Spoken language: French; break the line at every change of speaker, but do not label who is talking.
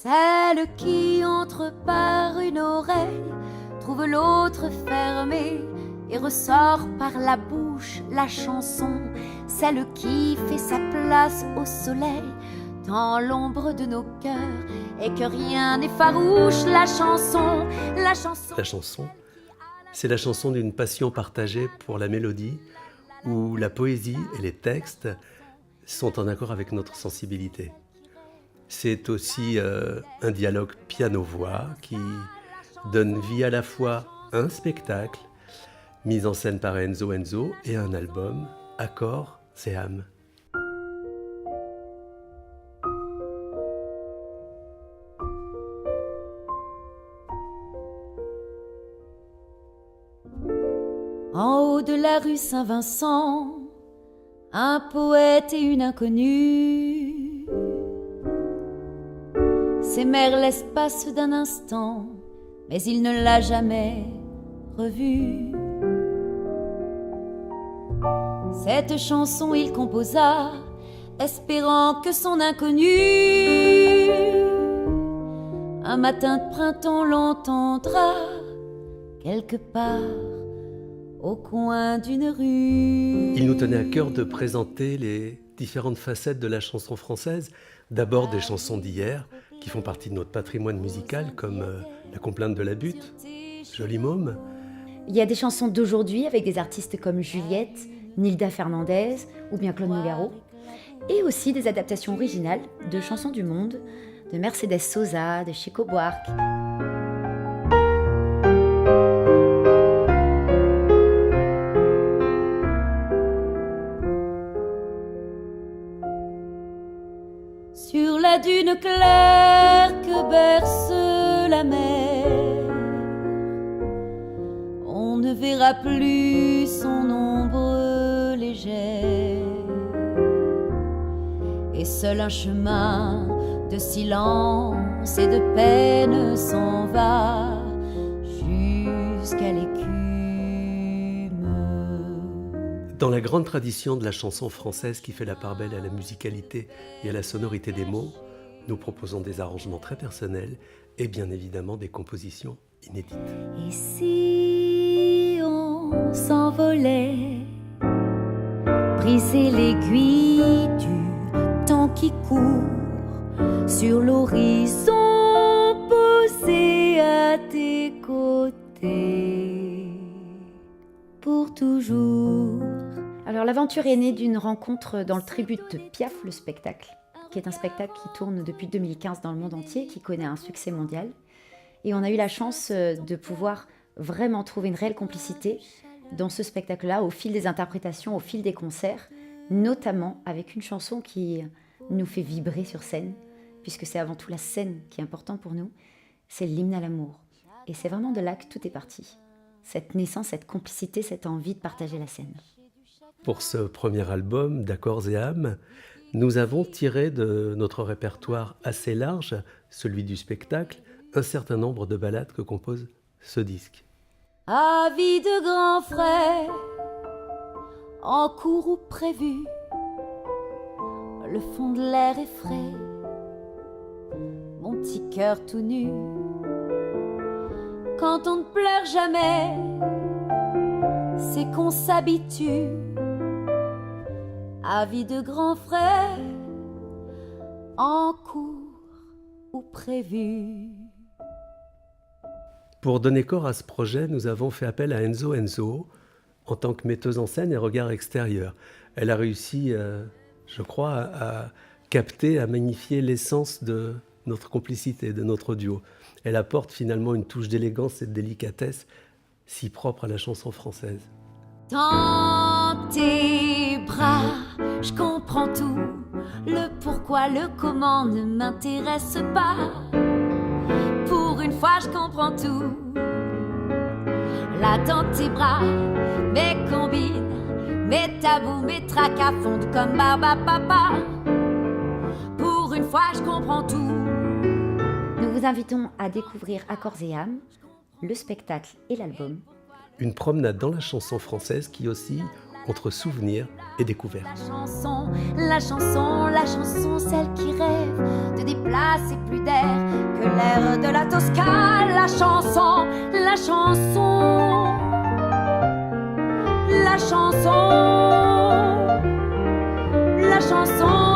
Celle qui entre par une oreille trouve l'autre fermée et ressort par la bouche la chanson. Celle qui fait sa place au soleil dans l'ombre de nos cœurs et que rien n'effarouche. La chanson, la chanson.
La chanson, c'est la chanson d'une passion partagée pour la mélodie, où la poésie et les textes sont en accord avec notre sensibilité. C'est aussi un dialogue piano-voix qui donne vie à la fois à un spectacle mis en scène par Enzo Enzo et un album, Accords et âmes.
En haut de la rue Saint-Vincent, un poète et une inconnue s'aimèrent l'espace d'un instant, mais il ne l'a jamais revue. Cette chanson il composa, espérant que son inconnue un matin de printemps l'entendra quelque part au coin d'une rue.
Il nous tenait à cœur de présenter les différentes facettes de la chanson française. D'abord des chansons d'hier, qui font partie de notre patrimoine musical, comme La complainte de la butte, Joli môme.
Il y a des chansons d'aujourd'hui avec des artistes comme Juliette, Nilda Fernandez ou bien Claude Nougaro. Et aussi des adaptations originales de chansons du monde, de Mercedes Sosa, de Chico Buarque.
Sur la dune claire que berce la mer, on ne verra plus son ombre légère. Et seul un chemin de silence et de peine s'en va jusqu'à l'écume.
Dans la grande tradition de la chanson française qui fait la part belle à la musicalité et à la sonorité des mots, nous proposons des arrangements très personnels et bien évidemment des compositions inédites.
Et si on s'envolait, briser l'aiguille du temps qui court, sur l'horizon posé à tes côtés, pour toujours.
Alors l'aventure est née d'une rencontre dans le tribut de Piaf, le spectacle, qui est un spectacle qui tourne depuis 2015 dans le monde entier, qui connaît un succès mondial. Et on a eu la chance de pouvoir vraiment trouver une réelle complicité dans ce spectacle-là, au fil des interprétations, au fil des concerts, notamment avec une chanson qui nous fait vibrer sur scène, puisque c'est avant tout la scène qui est importante pour nous, c'est l'hymne à l'amour. Et c'est vraiment de là que tout est parti. Cette naissance, cette complicité, cette envie de partager la scène.
Pour ce premier album d'Accords et âmes, nous avons tiré de notre répertoire assez large, celui du spectacle, un certain nombre de ballades que compose ce disque.
Avis de grands frères, en cours ou prévu, le fond de l'air est frais, mon petit cœur tout nu. Quand on ne pleure jamais, c'est qu'on s'habitue. Avis de grands frères, en cours ou prévu.
Pour donner corps à ce projet, nous avons fait appel à Enzo Enzo en tant que metteuse en scène et regard extérieur. Elle a réussi, je crois, à capter, à magnifier l'essence de notre complicité, de notre duo. Elle apporte finalement une touche d'élégance et de délicatesse si propre à la chanson française.
Dans tes bras, je comprends tout. Le pourquoi, le comment ne m'intéresse pas. Pour une fois, je comprends tout. Là, dans tes bras, mes combines, mes tabous, mes tracas fondent comme barbe à papa. Pour une fois, je comprends tout.
Nous vous invitons à découvrir Accords et âmes, le spectacle et l'album.
Une promenade dans la chanson française qui aussi, entre souvenirs et découvertes.
La chanson, la chanson, celle qui rêve de déplacer plus d'air que l'air de la Toscane. La chanson, la chanson, la chanson, la chanson.